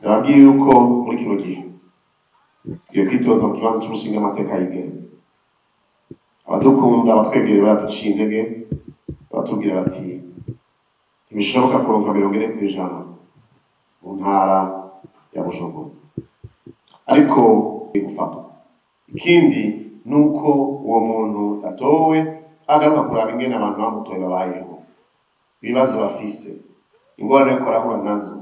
Nababwiye yuko muri kino gihe tugiye kwitoza mu kibanza cy'umushinga amateka yigenga. Abadukunda abatwegere baraduciye intege batubwira bati ntibishoboka kuronka 40% mu ntara ya Bujumbura, ariko gufata ikindi nuko uwo muntu atowe agaruka kuraba ingene abantu bamutoye babayeho, ibibazo bafise, ingorane yo kurahura nazo.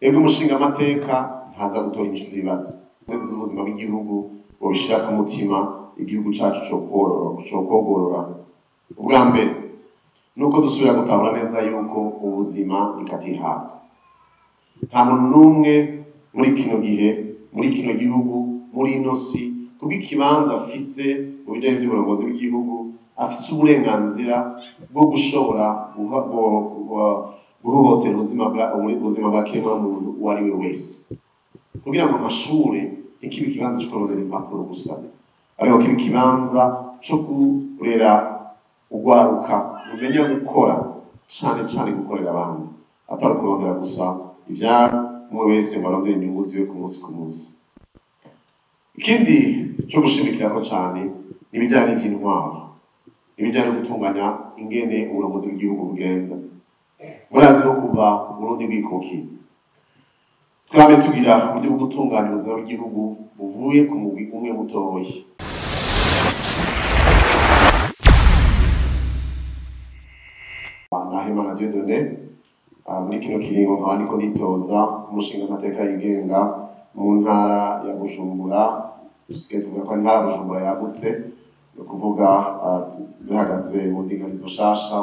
Ego umushinga amateka ntaza gutora inyishu z'ibibazo z'ubuzima bw'igihugu bobishira ku mutima igihugu cacu cyo kogorora. Ubwa mbere nuko dusubira gutahura neza yuko ubuzima nikatihabwa. Nta muntu n'umwe muri kino gihe, muri kino gihugu, muri ino si kubw'ikibanza afise mu bijanye by'uburongozi bw'igihugu afise uburenganzira bwo gushobora guhohotera ubuzima bwa kiremwamuntu uwo ari we wese, kugira ngo amashure ntikibe ikibanza co kurondera impapuro gusa, ariko kibe ikibanza co kurera ugwaruka rumenya gukora, cane cane gukorera abandi, atari kurondera gusa ivyabo umwe wese ngo arondere inyungu ziwe ku munsi ku munsi. Ikindi cyo gushimikirako cane n'ibijanye n'intwaro, ibijanye no gutunganya ingene uburongozi bw'igihugu bugenda. Murazi no kuva Burundi bwikukiye twame tugira uburyo bwo gutunganya ubuzima bw'igihugu buvuye ku mugwi umwe mutoyi. Nahimana Dieudonné muri kino kiringo nkaba ndiko nitoza umushinga amateka yigenga mu ntara ya Bujumbura. Dusigaye tuvuga ko intara ya Bujumbura yagutse, no kuvuga bihagaze mu ndinganizo shasha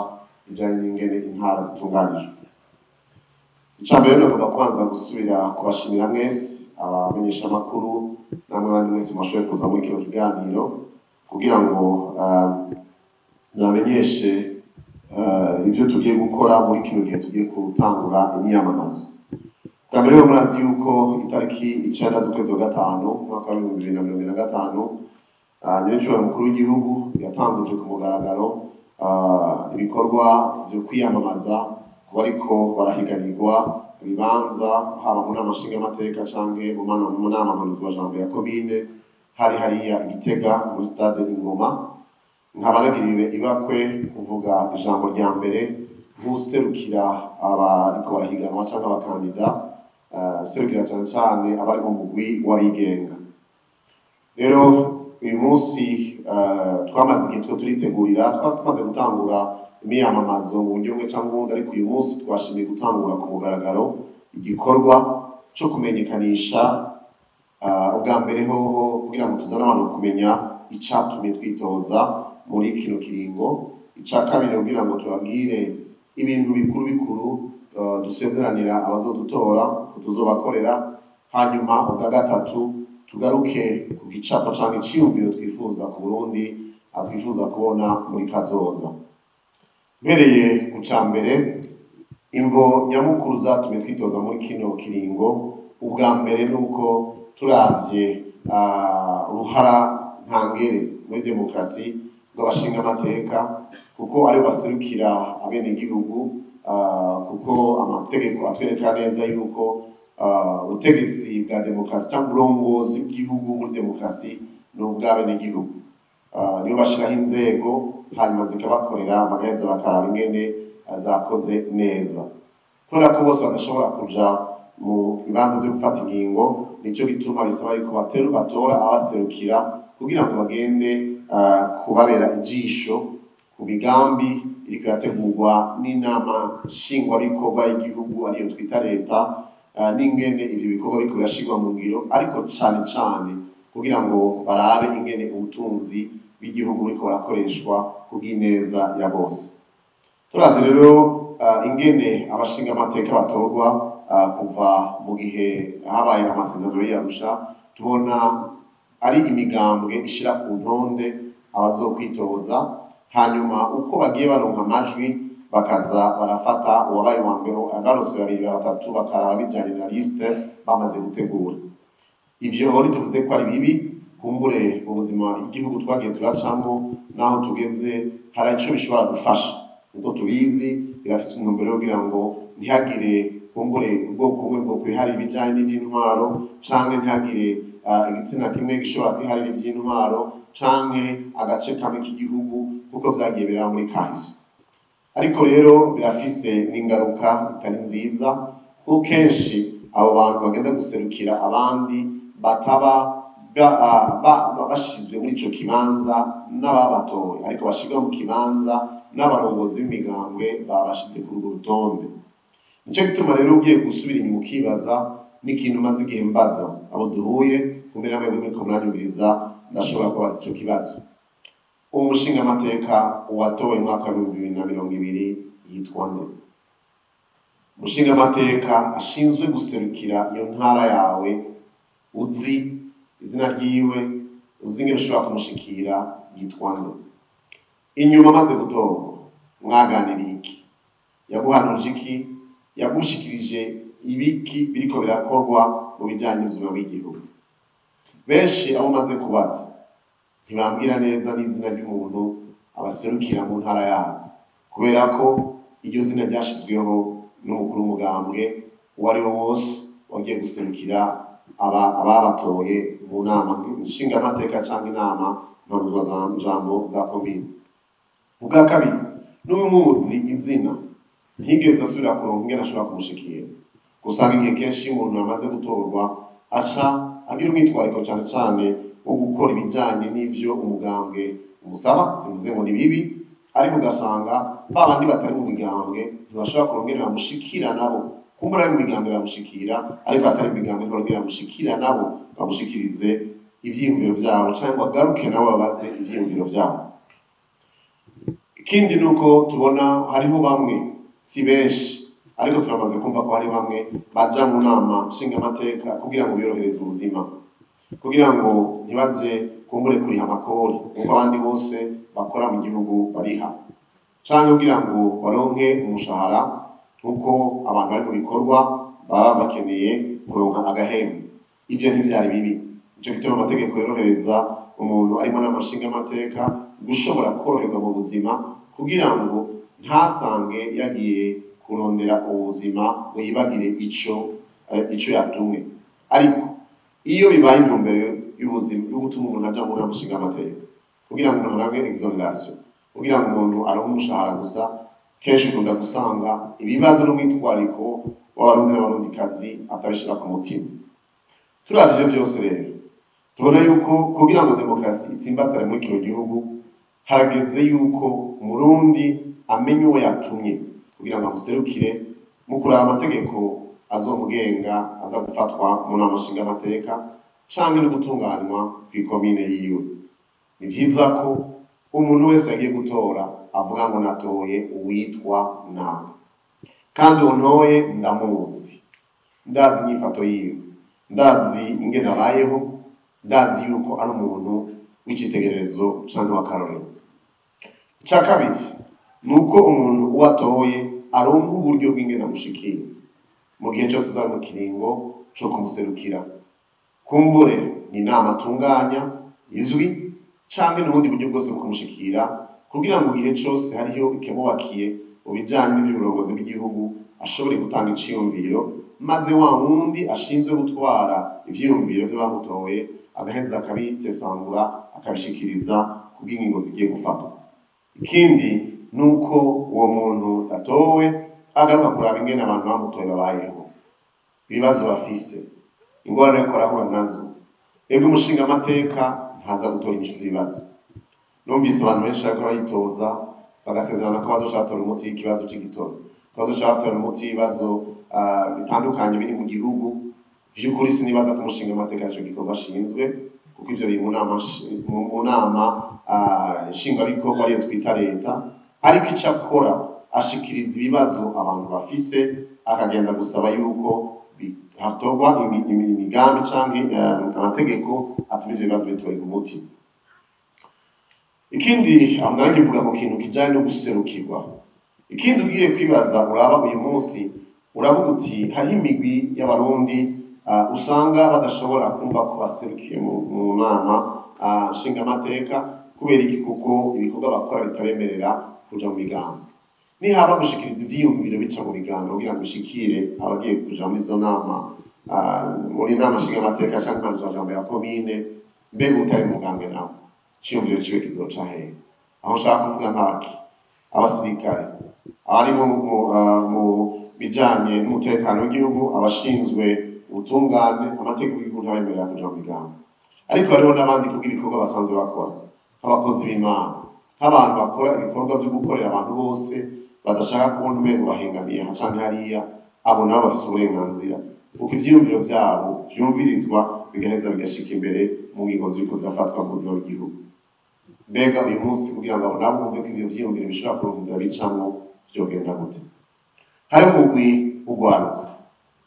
bijanye n'ingene intara zitunganijwe. Icambere no kwanza gusubira kubashimira mwese abamenyesha makuru namwe bandi mwese mwashoboye kuza muri kino kiganiro kugira ngo namenyeshe ibyo tugiye gukora muri kino gihe tugiye gutangura imyamamazo. Kambere yo murazi yuko itariki 9 z'ukwezi kwa gatanu mwaka wa 2025 nyenshura mukuru w'igihugu yatanguje ku mugaragaro ibikorwa byo kwiyamamaza ku bariko barahiganirwa ibibanza haba mu nama nshingamateka canke mu nama mpanuzwajambo ya komine hari hariya Igitega muri stade Ingoma. Nkabaragiriwe ibakwe kuvuga ijambo rya mbere nk'userukira abariko barahiganwa canke abakandida, serukira cyane cyane abari mu mugwi w'abigenga. Rero uyu munsi twamaze igihe turitegurira, twamaze gutangura imyamamazo mu buryo bumwe cyangwa ubundi, ariko uyu munsi twashimiye gutangura ku mugaragaro igikorwa cyo kumenyekanisha ubwa mbere hoho kugira ngo tuzane abantu kumenya icatumye twitoza muri kino kiringo, ica kabiri kugira ngo tubabwire ibintu bikuru dusezeranira abazodutora tuzobakorera, hanyuma ubwa gatatu tugaruke ku gicapo cyangwa iciyumviro twifuza ku Burundi twifuza kubona muri kazoza. Mbereye ku cambere imvo nyamukuru zatumye twitoza muri kino kiringo, ubwa mbere nuko turavye uruhara ntangere muri demokrasi bw'abashinga amateka, kuko ari baserukira abenegihugu, kuko amategeko atwereka neza yuko ubutegetsi bwa demokrasi cyangwa uburongozi bw'igihugu muri demokrasi ni ubw'abenegihugu. Niyo bashiraho inzego hanyuma zikabakorera bagaheza bakaraba ingene zakoze neza. Kubera ko bose badashobora kuja mu bibanza byo gufata ingingo, nico gituma bisaba yuko batora abaserukira kugira ngo bagende kubabera ijisho ku migambi iriko irategurwa n'inama nshingwabikorwa y'igihugu ariyo twita leta, n'ingene ivyo bikorwa biriko birashirwa mu ngiro, ariko cane cane kugira ngo barabe ingene ubutunzi bw'igihugu buriko burakoreshwa kubw'ineza ya bose. Turazi rero ingene abashinga amateka batorwa kuva mu gihe habaye amasezerano y'Arusha, tubona ari imigambwe ishira ku ntonde abazokwitoza, hanyuma uko bagiye baronka amajwi bakaza barafata uwabaye wa mbere, abarose babiri batatu bakaraba bijanye na liste bamaze gutegura. Ivyo tuvuze ko ari bibi, kumbure ubuzima igihugu twagiye turacamo naho tugeze hari ico bishobora gufasha, uko tubizi birafise intumbero kugira ngo ntihagire kumbure ubwoko bumwe bwo kwihara ibijyanye n'iby'intwaro canke ntihagire igitsina kimwe gishobora kwiharira iby'intwaro canke agace kamwe k'igihugu kuko vyagiye biraba muri kahise. Ariko rero birafise n'ingaruka bitari nziza kuko kenshi abo bantu bagenda guserukira abandi bataba bashizwe muri ico kibanza n'ababatoye, ariko bashirwa mu kibanza n'abarongozi b'imigambwe babashize kuri urwo rutonde. Nico gituma rero ugiye gusubira inyuma ukibaza n'ikintu maze igihe mbaza abo duhuye kumbe namwe muriko muranyumviriza ndashobora kubaza ico kibazo. Umushingamateka watowe mu mwaka wa 2020 yitwa nde? Umushingamateka ashinzwe guserukira iyo ntara yawe uzi izina ryiwe, uzi ingene ushobora kumushikira yitwa nde? Inyuma maze gutorwa mwaganiriye iki? Yaguhanuje iki? Yagushikirije ibiki biriko birakorwa mu bijyanye n'ubuzima bw'igihugu? Benshi abo maze kubaza ntibambwira neza n'izina ry'umuntu abaserukira mu ntara yabo, kubera ko iryo zina ryashizweho n'umukuru w'umugambwe uwo ari wo wose wagiye guserukira ababatoye mu nama nshingamateka cyangwa inama mpanuzwajambo za komine. Ubwa kabiri, n'umuzi izina ntigeze asubira kuronka ingene ashobora kumushikira. Gusanga igihe kenshi iyo umuntu yamaze gutorwa aca agira umwitwariko cyane cyane wo gukora ibijyanye n'ibyo umugambwe umusaba, simvuze ngo ni bibi, ariko ugasanga babandi batari mu migambwe ntibashobora kurongera bamushikira nabo. Kumbura mu migambwe bamushikira, ariko atari mu migambwe ntibongera bamushikira nabo bamushikirize ivyiyumviro vyabo cyangwa bagaruke nabo babaze ivyiyumviro vyabo. Ikindi nuko tubona hariho bamwe, si benshi, ariko turamaze kumva ko hari bamwe baja mu nama nshingamateka kugira ngo birohereze ubuzima, kugira ngo ntibaze kumbure kuriha amakori kuko abandi bose bakora mu gihugu bariha, canke kugira ngo baronke umushahara nkuko abantu bari mu bikorwa baba bakeneye kuronka agahembo. Ivyo ntivyari bibi. Ico gituma amategeko yorohereza umuntu arimo n'amashingamateka gushobora koroherwa mu buzima kugira ngo ntasange yagiye kurondera ubuzima ngo yibagire ico yatumwe. Ariko iyo bibaye intumbero y'ubuzima yo gutuma umuntu aja mu nama nshingamateka kugira ngo umuntu aronke exoneration, kugira ngo umuntu aronke umushahara gusa, kenshi ukunda gusanga ibibazo n'umwitwariko w'abarundi n'abarundikazi atabishira ku mutima. Turavye byose rero tubona yuko kugira ngo demokarasi itsimbatare muri kino gihugu harageze yuko umurundi amenye uwo yatumye kugira ngo amuserukire mu kuraba amategeko azomugenga aza gufatwa mu nama nshingamateka canke no gutunganywa kw'ikomine yiwe. Ni vyiza ko umuntu wese yagiye gutora avuga ngo natoye uwitwa naka, kandi uwo ntoye ndamuzi, ndazi inyifato yiwe, ndazi ingene abayeho, ndazi yuko ari umuntu w'icitegererezo canke w'akarorero. Ica kabiri nuko umuntu uwatoye aronka uburyo bw'ingene amushikira mu gihe cyose za mu kiringo co kumuserukira. Kumbure ni inama atunganya izwi canke n'ubundi buryo bwose kumushikira kugira ngo igihe cyose hariyo ikemubakiye mu bijanye n'iby'uburongozi bw'igihugu ashobore gutanga iciyumviro, maze wa wundi ashinzwe gutwara ivyiyumviro by'abamutoye agaheza akabisesangura akabishikiriza kubw'ingingo zigiye gufatwa. Ikindi nuko uwo muntu atowe agaruka kuraba ingene abantu bamutoye babayeho, ibibazo bafise, ingorane ariko arahura nazo. Ego umushingamateka ntaza gutora inyishu z'ibibazo. Numvise abantu benshi bariko baritoza bagasezerana ko bazocatora umuti w'ikibazo c'igitoro, bazocatora umuti w'ibibazo bitandukanye biri mu gihugu. Vy'ukuri sinibaza ko umushingamateka ico gikorwa ashinzwe, kuko ivyo biri mu nama nshingabikorwa ariyo twita leta, ariko ico akora ashikiriza ibibazo abantu bafise, akagenda gusaba yuko hatorwa imigambi canke amategeko atuma ivyo bibazo bitorerwa umuti. Ikindi aho nanjye mvuga ku kintu kijanye no guserukirwa. Ikindi ugiye kwibaza uraba uyu munsi uravuga uti hari imigwi y'abarundi usanga badashobora kumva ko baserukiye mu nama nshingamateka kubera iki? Kuko ibikorwa bakora bitabemerera kuja mu migambi. nihaba gushikiriza ivyiyumviro bica mu biganiro kugira ngo bishikire abagiye kuja muri izo nama muri nama nshingamateka canke amajambo ya komine mbega utari mugambwe nawe iciyumviro ciwe kizoca hehe aho nshaka kuvuga nk'abaki abasirikare abari mu bijanye n'umutekano w'igihugu abashinzwe ubutungane amategeko y'igihugu ntabemerera kuja mu migambo ariko hariho n'abandi kugira ibikorwa basanzwe bakora nk'abakozi b'Imana nk'abantu bakora ibikorwa byo gukorera abantu bose badashaka kubona umengo bahengamiye canke hariya abo nabo bafise uburenganzira kuko ivyiyumviro vyabo vyumvirizwa bigaheza bigashika imbere mu ngingo ziriko zirafatwa mu buzima bw'igihugu mbega uyu munsi kugira ngo abo nabo bumve ko ivyo vyiyumviro bishobora kuronka bicamwo vyogenda gute hari umugwi ugwaruka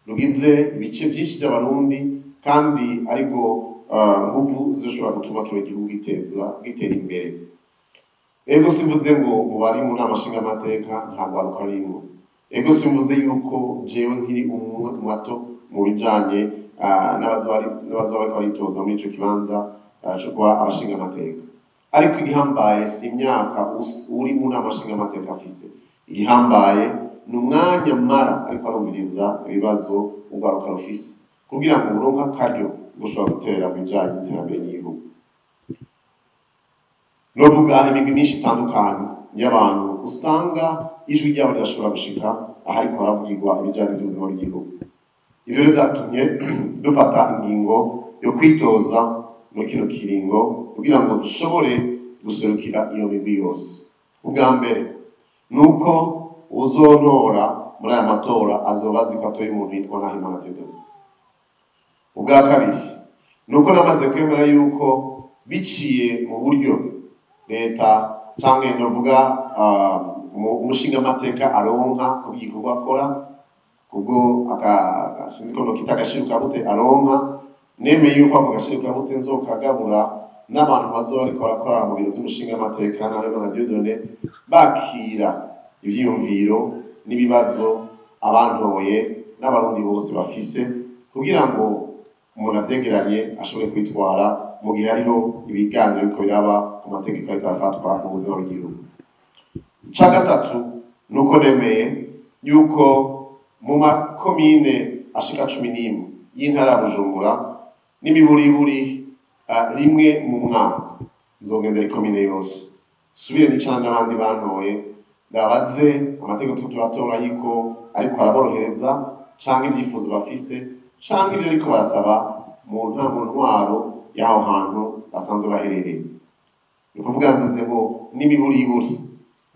rugize ibice vyinshi by'abarundi kandi ariko nguvu zizoshobora gutuma kino gihugu gitera imbere ego simvuze ngo mu bari mu nama nshingamateka nta gwaruka rimwe ego simvuze yuko jewe nkiri umwe muto mu bijanye n'abazoba bariko baritoza muri ico kibanza co kuba abashingamateka ariko igihambaye si imyaka uri mu nama nshingamateka afise igihambaye ni umwanya mara ariko arumviriza ibibazo ugwaruka rufise kugira ngo uronke akaryo gushobora gutera mu bijanye n'iterambere ry'igihugu novuga imigwi myinshi itandukanye y'abantu usanga ijwi ryabo rirashobora gushika ahariko haravugirwa ibijanye n'ubuzima bw'igihugu ivyo rero vyatumye dufata ingingo yo kwitoza muri kino kiringo kugira ngo dushobore guserukira iyo migwi yose ubwa mbere nuko uzontora muri aya matora azoba azi ko atori umuntu yitwa Nahimana Dieudonné ubwa kabiri nuko namaze kwemera yuko biciye mu buryo leta canke novuga umushingamateka aronka ku gikorwa akora kubwo sinzi ko nokita agashiruka bute aronka nemeye yuko ako gashiruka bute nzokagabura n'abantu bazoba bariko barakora mu biro vy'umushingamateka Nahimana Dieudonné bakira ivyiyumviro n'ibibazo abantoye n'abarundi bose bafise kugira ngo umuntu avyegeranye ashobore kwitwara mu gihe hariho ibiganiro biriko biraba ku mategeko ariko arafatwa mu buzima bw'igihugu. Ica gatatu nuko nemeye yuko mu makomine ashika 11 y'intara ya Bujumbura n'imiburiburi rimwe mu mwaka nzogenda ikomine yose subire n'icana n'abandi bantoye ndabaze amategeko turatora yiko ariko araborohereza canke ibyifuzo bafise canke ibyo ariko barasaba mu ntwaro y'aho hantu basanzwe baherereye ni kuvuga mvuze ngo n'imiburiburi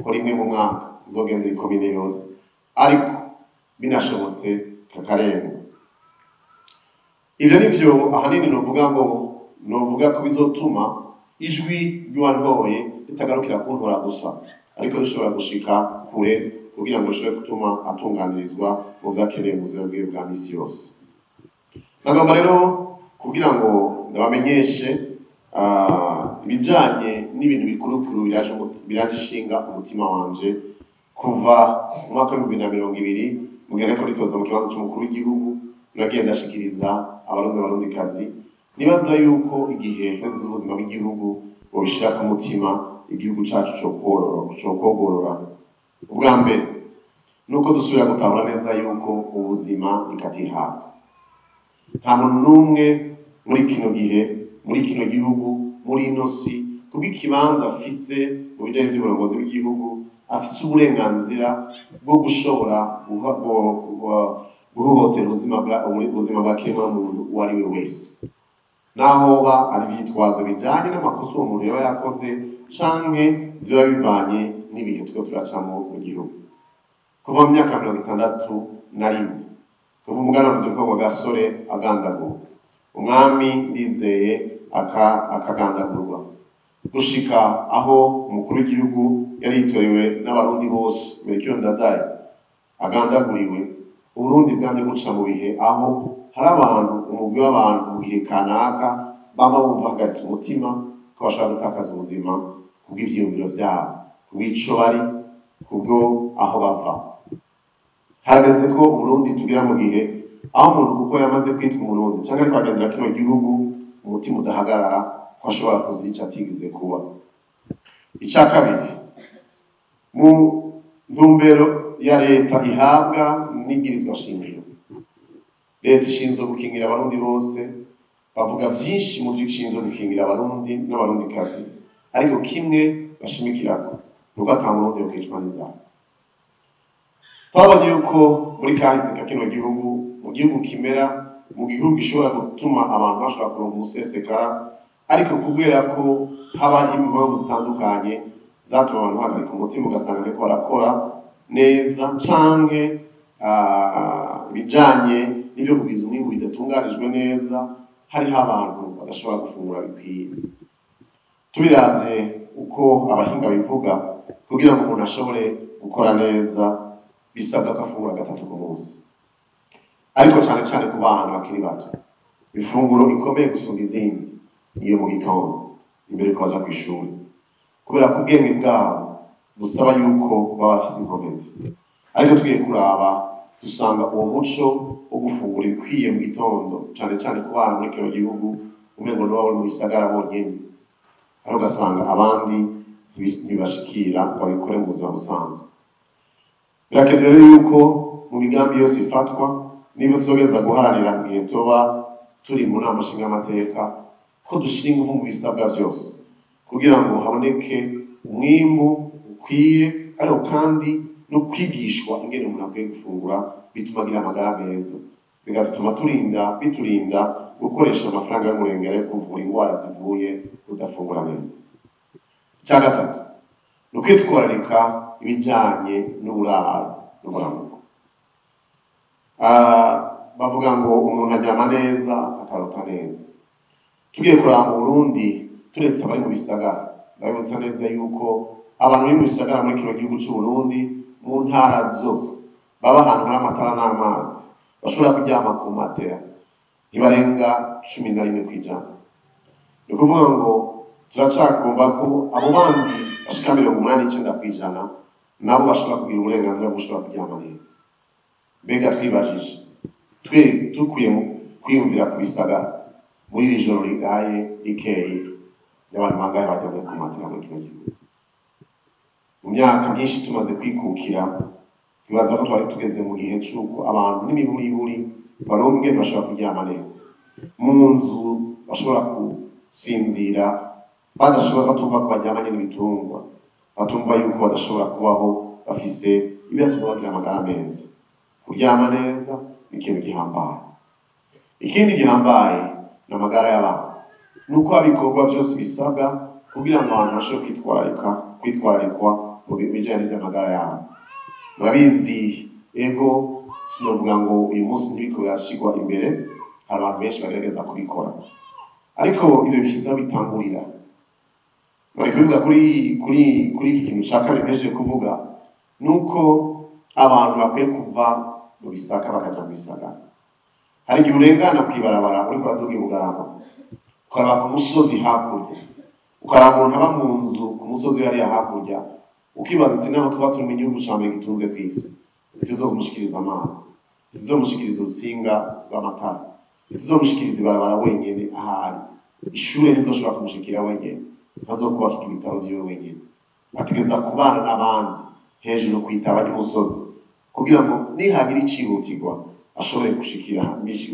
ko rimwe mu mwaka nzogenda ikomine yose ariko binashobotse kakarenga ivyo nivyo ahanini novuga ko bizotuma ijwi ry'uwantoye ritagarukira kuntora gusa ariko rishobora gushika kure kugira ngo rishobore gutuma atunganirizwa mu vyakeneye mu buzima bwiwe bwa misi yose. Nagomba rero kugira ngo ndabamenyeshe ibijanye n'ibintu bikurukuru biraje ishinga umutima wanje kuva mu mwaka wa 2020 mugere ko ritoza mu kibanza c'umukuru w'igihugu nagiye ndashikiriza abarundikazi nibaza yuko igihe z'ubuzima bw'igihugu bobishira ku mutima igihugu cacu cokogorora ubwa mbere nuko dusubira gutahura neza yuko ubuzima bikatihabwa nta muntu n'umwe muri kino gihe muri kino gihugu muri ino si kubw'ikibanza afise mu bijanye by'uburongozi bw'igihugu afise uburenganzira bwo gushobora guhohotera ubuzima bwa kiremwamuntu uwo ari we wese nahoba ari ivyitwazo bijanye n'amakosa uwo muntu yaba yakoze canke vyoba bivanye n'ibihe two turacamo mu gihugu kuva mu myaka 61 kuva umuganano duko wa Gasore agandagurwa umwami Ndizeye akagandagurwa gushika aho umukuru w'igihugu yaritorewe n'abarundi bose Melchior Ndadaye agandaguriwe Uburundi bwanje guca mu bihe aho hari abantu umugwi w'abantu mu gihe kanaka bama bumva hagaritse umutima ko bashobora gutakaza ubuzima kubw'ivyiyumviro vyabo kubw'ico bari kubwo aho bava harageze ko Burundi tugira mu gihe aho umuntu kuko yamaze kwitwa umurundi canke ariko agendera kino gihugu umutima udahagarara ko ashobora kuzica atigize kuba. Ica kabiri mu ntumbero ya leta ihabwa n'ibwirizwa shingiro. Leta ishinzwe gukingira abarundi bose, bavuga byinshi mu byo ishinzwe gukingira abarundi n'abarundikazi, ariko kimwe bashimikirako nuko ata murundi yokwicwa n'inzara. Twabonye yuko muri kahise ka kino gihugu, mu gihugu kimera, mu gihugu gishobora gutuma abantu bashobora kuronka umusesekara, ariko kubera ko haba impamvu zitandukanye zatuma abantu bahagarika umutima ugasanga ariko barakora neza, canke ibijanye n'ibyo kugwiza umwimbu bidatunganijwe neza, hariho abantu badashobora gufungura bikwiye. Tubiravye uko abahinga bivuga, kugira ngo umuntu ashobore gukora neza bisabwa ko afungura gatatu ku munsi, ariko cyane cyane ku bana bakiri bato ifunguro ikomeye gusumba izindi iyo mu gitondo imbere ko baja ku ishuri, kubera ko ubwenge bwabo busaba yuko baba bafise inkomezi. Ariko tugiye kuraba dusanga uwo muco wo gufungura ibikwiye mu gitondo cyane cyane ku bana muri kino gihugu umengo nibo bari mu gisagara bonyene, ariko ugasanga abandi ntibashikira ngo babikore mu buzima busanzwe. Birakenewe yuko mu migambi yose ifatwa, niba tuzogeza guharanira mu gihe tuba turi mu nama nshingamateka, ko dushira ingufu mu bisabwa byose kugira ngo haboneke umwimbu ukwiye, ariko kandi no kwigishwa ingene umuntu akwiye gufungura bituma agira amagara meza, bigatuma biturinda gukoresha amafaranga y'umurengera yo kuvura indwara zivuye kudafungura neza. Icya gatatu ni ukwitwararika ibijyanye n'uburaro n'uburamuko. Bavuga ngo umuntu aryama neza akarota neza. Tugiye kuraba mu Burundi, turetse abari mu bisagara, ndabibutsa neza yuko abantu bari mu bisagara muri kino gihugu cy'u Burundi, mu ntara zose baba ahantu hari amatara n'amazi, bashobora kuryama ku matera ntibarenga 11%. Ni ukuvuga ngo turacagomba ko abo bandi bashika 89% nabo bashobora kugira uburenganzira bwo gushobora kuryama neza. Mbega twibajije dukwiye kwiyumvira ku bisagara muri iri joro rigaye rikeye n'abantu bangahe baryamye ku matera muri kino gihugu. Mu myaka myinshi tumaze kwikukira, tubaza ko twari tugeze mu gihe cy'uko abantu n'imiburiburi baronke bashobora kuryama neza mu nzu, bashobora gusinzira badashobora batumva ko baryamanye n'ibitungwa, batumva yuko badashobora kubaho bafise ibibatuma bagira amagara meza. Kuryama neza ni ikintu gihambaye. Ikindi gihambaye ni amagara y'abantu, nuko ibikorwa byose bisabwa kugira ngo abantu bashobore kwitwararikwa mu bijyanye n'amagara yabo. Murabizi ego sinovuga ngo uyu munsi ntibiko birashigwa imbere, hari abantu benshi bagerageza kubikora, ariko ibyo bishyizeho bitangurira. Bari kuvuga kuri iki kintu cya kabiri mpejeje kuvuga, nuko abantu bakwiye kuva mu bisaka bakaja mu bisagara. Hari igihe urengana kwibarabara uri kuraduga Bugarama, ukaraba ku musozi hakurya, ukaraba umuntu aba mu nzu ku musozi hariya hakurya, ukibaza ati naho tuba turi mu gihugu cya mbere gitunze ku isi, ntituzomushikiriza amazi, ntituzomushikiriza urutsinga rw'amatara, ntituzomushikiriza ibarabara wenyene ahari, ishure ntizoshobora kumushikira wenyene, ntazokubaka ibitaro vyiwe wenyene, ategereza kubana n'abandi hejuru kwitaba ry'umusozi, kugira ngo nihagira icihutirwa ashobore gushikira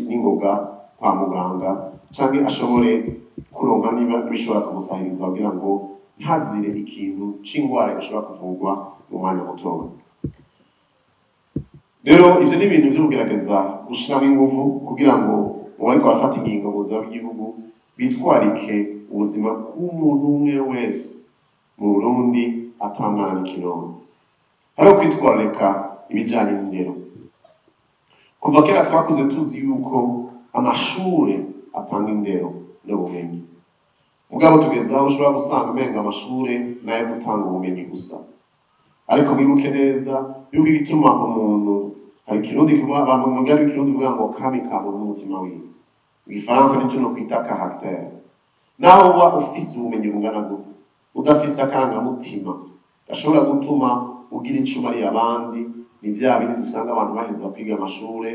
n'ingoga kwa muganga, canke ashobore kuronka niba bishobora kumusahiriza kugira ngo ntazire ikintu c'ingwara gishobora kuvurwa mu mwanya mutoya. Rero ivyo ni ibintu vyo kugerageza gushiramo ingufu kugira ngo mu bariko barafata ingingo mu buzima bw'igihugu bitwarike ubuzima bw'umuntu umwe wese mu Burundi atamwana n'ikinono. Hariho kwitwararika ibijyanye n'indero. Kuva kera twakuze tuzi yuko amashure atanga indero n'ubumenyi, mugabo tugeze aho ushobora gusanga umenga amashure nayo gutanga ubumenyi gusa. Ariko mwibuke neza yuko igituma umuntu, hari ikirundi kivuga ngo kami ka muntu n'umutima wiwe, mu Gifaransa nicyo no kwita caractère. Naho uba ufise ubumenyi bungana gute, udafise akarangamutima gashobora gutuma ugira ico umariye abandi, ni vya bindi dusanga abantu baheza kwiga amashure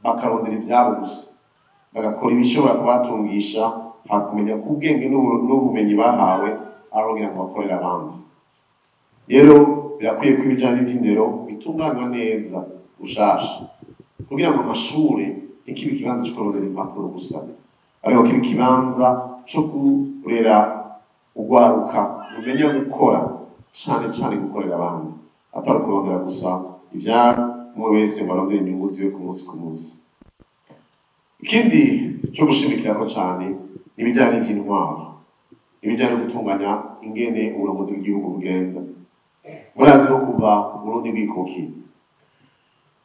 bakarondera ivyabo gusa, bagakora ibishobora kubatungisha, hakumenya ko ubwenge n'ubumenyi bahawe arongera ngo bakorera abandi. Rero birakwiye ko ibijyanye n'indero bitunganywa neza ushasha kugira ngo amashuri ntikibe ikibanza cyo kurondera impapuro gusa ariko kibe ikibanza cyo kurera ugwaruka rumenya gukora cyane cyane gukorera abandi atari kurondera gusa umwe wese ngo arondere inyungu ziwe ku munsi ku munsi. Ikindi cyo gushimikira ko cyane n'ibijyanye n'intwaro ibijyanye no gutunganya ingene uburongozi bw'igihugu bugenda murazi no kuva Burundi bwikukiye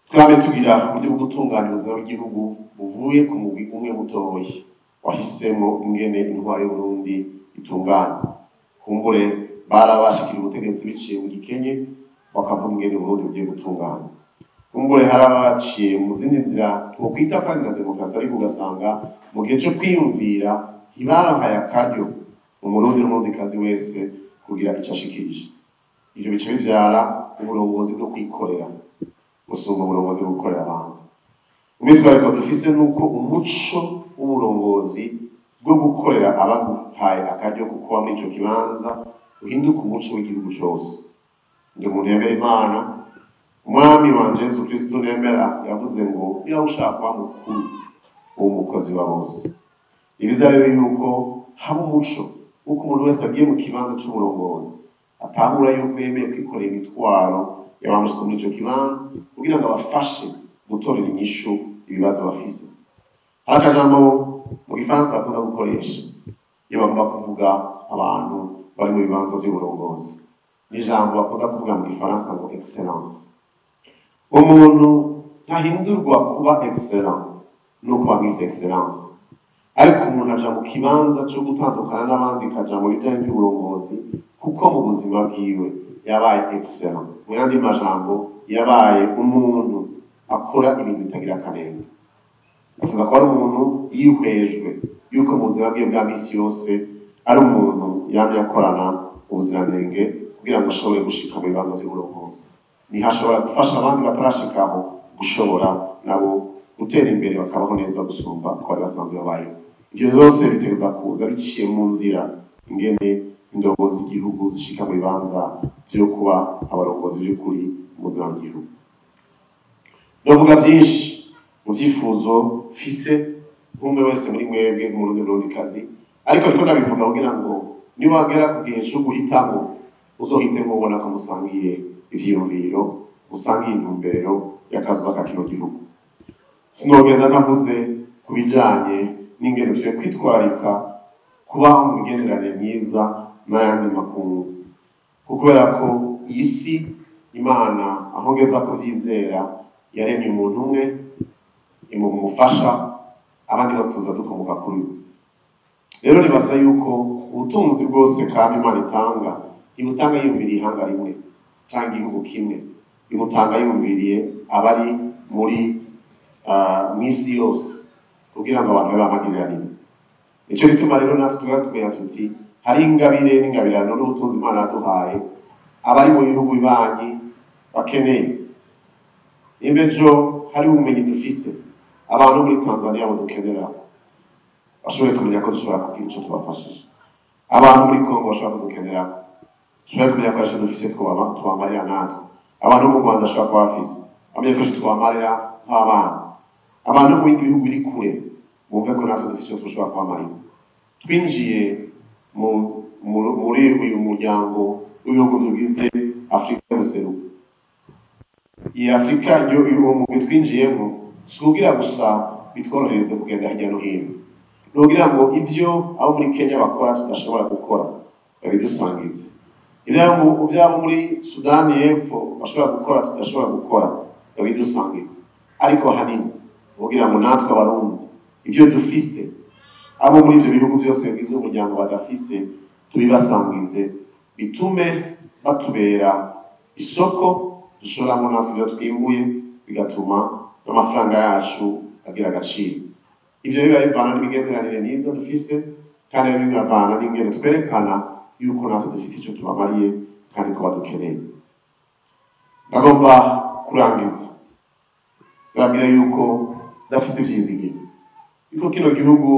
twame tugira uburyo bwo gutunganya ubuzima bw'igihugu buvuye ku mugwi umwe mutoya wahisemo ingene intwaro y'Uburundi itunganya kumbure barabashikira ubutegetsi biciye mu gikenye bakavuga ingene Burundi bugiye gutunganya kumbure harabaciye mu zindi nzira two kwita kandi na demokarasi ariko ugasanga mu gihe cyo kwiyumvira ntibarahaye akaryo umurundi n'umurundikazi wese kugira icyo ashikirije. Ibyo bice bivyara uburongozi bwo kwikorera gusumba uburongozi bwo gukorera abandi. Umwitwariko dufise nuko umuco w'uburongozi bwo gukorera abaguhaye akaryo ko kuba muri ico kibanza uhinduka umuco w'igihugu cyose. Ndi umuntu yemera Imana, umwami wanje Yesu Kristo nemera yavuze ngo iyo ushaka kuba mukuru w'umukozi wa bose ibiza rero yuko haba umuco uko umuntu wese agiye mu kibanza cy'uburongozi atahura yuko yemeye kwikorera imitwaro y'abamushyize muri icyo kibanza kugira ngo abafashe gutorera inyishu ibibazo bafise. Hari akajambo mu gifaransa bakunda gukoresha iyo bagomba kuvuga abantu bari mu bibanza by'uburongozi n'ijambo bakunda kuvuga mu gifaransa ngo excellence. Umuntu ntahindurwa kuba excellent nuko bamwise excellence ariko umuntu aja mu kibanza cyo gutandukana n'abandi kaja mu bijyanye by'uburongozi kuko mu buzima bwiwe yabaye excellent mu yandi majambo yabaye umuntu akora ibintu bitagira akanenge asaza ko ari umuntu yihwejwe yuko mu buzima bwiwe bwa misi yose ari umuntu yamye akorana ubuziranenge kugira ngo ashobore gushika mu bibanza by'uburongozi ntihashobora gufasha abandi batarashikaho gushobora nabo gutera imbere bakabaho neza gusumba ko bari basanzwe babayeho. Ibyo byose biteza kuza biciye mu nzira ingene indongozi z'igihugu zishika mu bibanza byo kuba abarongozi by'ukuri mu buzima bw'igihugu. Ndavuga byinshi mu byifuzo mfise nk'umwe wese muri mwebwe n'umurundikazi ariko ariko nabivuga kugira ngo niwagera ku gihe cyo guhitamo uzohitemo ubona ko musangiye ivyiyumviro musangiye intumbero y'akazi ka kino gihugu. Sinogenda navuze ku bijanye n'ingendo twe kwitwararika kuba mu migenderanire myiza n'ayandi makungu kubera ko iyi si Imana aho ngeza kuvyizera yaremye umuntu umwe imufasha abandi bose tuza dukomoka kuri we. Rero nibaza yuko ubutunzi bwose kandi Imana itanga ibutanga yumviriye ihanga rimwe cyangwa igihugu kimwe ibutanga yumviriye abari muri mwisi yose kugira ngo abantu bamagiriranire. Icyo bituma rero natwe tugakumenya tuti hari ingabire n'ingabirano n'ubutunzi Imana yaduhaye abari mu bihugu bibanyi bakeneye. Ejo hari ubumenyi dufise abantu muri Tanzania badukenera bashoboye kumenya ko dushobora kugira icyo tubafashije. Abantu muri Kongo bashobora kudukenera dushobora kumenya ko icyo dufise twamarira natwe. Abantu mu Rwanda bashobora kuba bafise bamenye ko icyo twamarira nk'abana. Abantu mu bindi bihugu biri kure bumve ko natwe dufise icyo dushobora kubamarira. Twinjiye muri uyu muryango w'ibihugu bigize Afurika y'ubuseruko. Iyi Afurika mu twinjiyemo si kugira gusa bitworohereze kugenda hirya no hino, ni kugira ngo ibyo abo muri Kenya bakora tudashobora gukora babidusangize, ibyabo muri Sudani y'Epfo bashobora gukora tudashobora gukora babidusangize. Ariko hanini kugira ngo natwe abarundi ibyo dufise abo muri ibyo bihugu byose bigize umuryango badafise tubibasangize, bitume batubera isoko dushoramo natwe ibyo twimbuye, bigatuma n'amafaranga yacu agira agaciro. Ibyo biba bivana n'imigenderanire myiza dufise kandi bivana n'ingendo twerekana yuko natwe dufise icyo tubamariye kandi ko badukeneye. Ndagomba kurangiza ndabwira yuko ndafise ivyizigiro yuko kino gihugu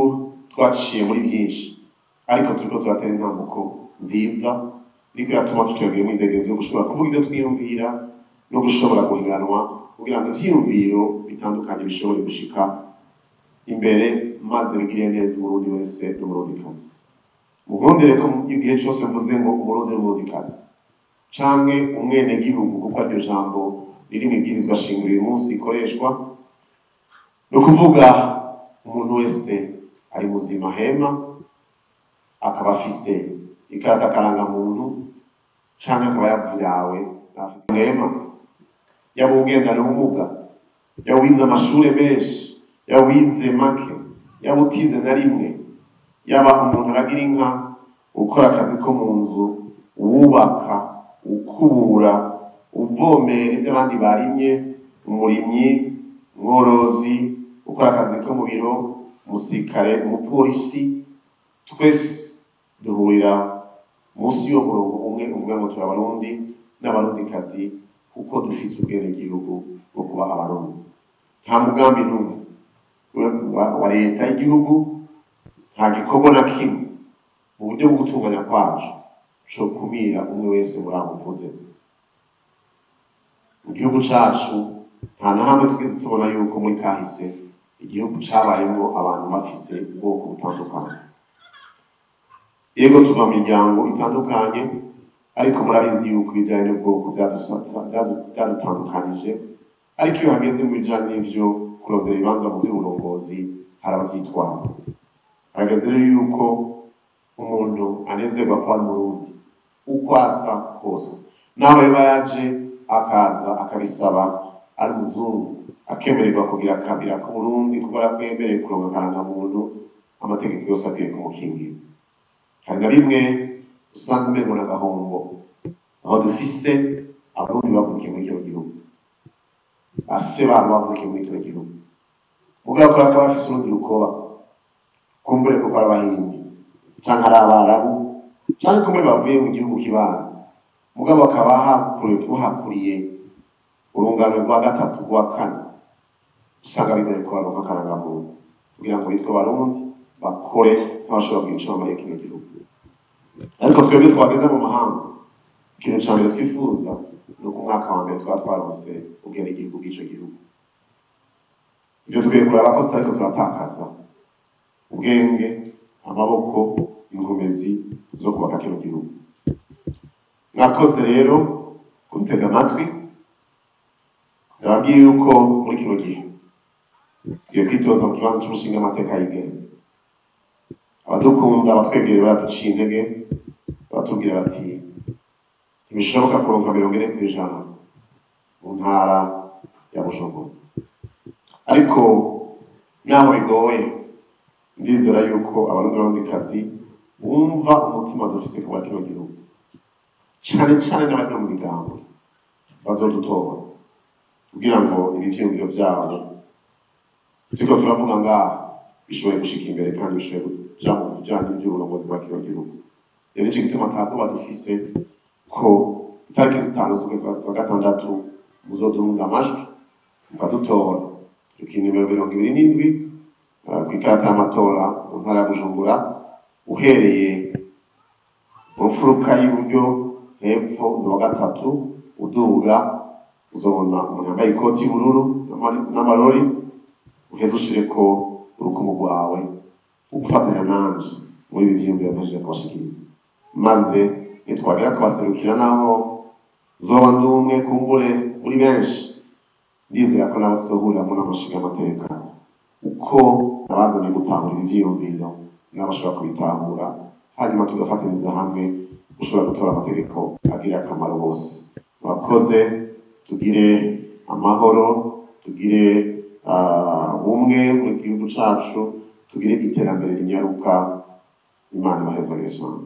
twaciye muri byinshi ariko turiko turatera intambuko nziza niko yatuma tugira imyidegemvyo yo gushobora kuvuga ibyo twiyumvira no gushobora guhiganwa kugira ngo ivyiyumviro bitandukanye bishobore gushika imbere maze bigire neza Umurundi wese n'Umurundikazi. Mugondere ko igihe cyose mvuze ngo Umurundi n'Umurundikazi canke umwenegihugu kuko aryo jambo riri mu ibwirizwa shingiro uyu munsi ikoreshwa no kuvuga umuntu wese ari muzima hema akaba afise ikarata karangamuntu canke akaba yavuyawe afise hema yaba ugendana ubumuga yaba wize amashure menshi yaba wize make yaba utize na rimwe yaba umuntu aragira inka ukora akazi ko mu nzu wubaka ukubura uvomera ibyo abandi barimye umurimyi mworozi ukora akazi ko mu biro umusirikare umupolisi twese duhurira munsi y'umurongo umwe uvuga ngo turi Abarundi n'Abarundikazi kuko dufise ubwenegihugu bwo kuba Abarundi. Nta mugambi n'umwe wa leta y'igihugu nta gikorwa na kimwe mu buryo bwo gutunganya kwacu co kumira umwe wese muri abo mvuze. Mu gihugu cacu nta na hamwe twese tubona yuko muri kahise igihugu cabayemo abantu bafise ubwoko butandukanye. Yego tuva mu miryango itandukanye ariko murabizi yuko ibijanye n'ubwoko byadutandukanije, ariko iyo hageze mu bijanye n'ivyo kurondera ibibanza mu by'uburongozi hari abavyitwaza. Hageze rero yuko umuntu anezerwa kuba ari Umurundi uko asa kose, naho yaba yaje akaza akabisaba ari umuzungu akemererwa kugira akabira ku Burundi kubera ko yemereye kuronka akarangamuntu, amategeko yose akwiye kumukingira. Hari na rimwe usanga umengo n'agahombo aho dufise Abarundi bavukiye muri kino gihugu, ase babo bavukiye muri kino gihugu, mugabo ko akaba afise urundi rukoba kumbure kuko ari Abahindi canke ari Abarabu canke kumbure bavuye mu gihugu kibana, mugabo akaba hakuriye urungano rwa gatatu rwa kane, usanga bigoye ko baronka akarangamuntu kugira ngo bitwe Abarundi bakore nk'abashobora kwinjira muri kino gihugu. Ariko twebwe twagenda mu mahanga ikintu ca mbere twifuza ni uko umwaka wa mbere twaba twaronse ubwenegihugu bw'ico gihugu. Ivyo tugiye kuraba ko tutariko turatakaza ubwenge, amaboko, inkomezi zo kubaka kino gihugu. Mwakoze rero kudutega amatwi. Nababwiye yuko muri kino gihe tugiye kwitoza mu kibanza c'umushinga amateka yigenga. Abadukunda abatwegereye baraduciye intege baratubwira bati ntibishoboka kuronka 40% mu ntara ya Bujumbura, ariko naho bigoye ndizera yuko Abarundikazi bumva umutima dufise kuba kino gihugu, cane cane n'abari mu migambo bazodutora kugira ngo ibivyumviro vyabo turiko turavuga ngaha bishoboye gushika imbere kandi bishoboye kuja mu bijanye n'ivy'uburongozi bwa kino gihugu. Rero ico gituma ntabwo badufise ko itariki 5 z'ukwezi kwa gatandatu muzodunga amajwi mukadutora nimero 27 kw'ikarata y'amatora mu ntara ya Bujumbura, uhereye mu mfuruka y'iburyo hepfo no gatatu uduga uzobona umuntu yambaye ikoti y'ubururu n'amarori, uheze ushireko urukumu rwawe ugufatanya nanje muri ibi vyiyumviro mpejeje kubashikiriza, maze nitwagera kubaserukira naho uzoba ndi umwe kumbure muri benshi, ndizera ko nabo tuzohurira mu n'amashinga amateka uko nabazaniye gutahura ibi vyiyumviro n'abashobora kubitahura, hanyuma tugafatanyiriza hamwe gushobora gutora amategeko agira akamaro bose. Mwakoze, tugire amahoro, tugire ubumwe mu gihugu cacu, tugire iterambere rinyaruka. Imana ibahezagire cyane.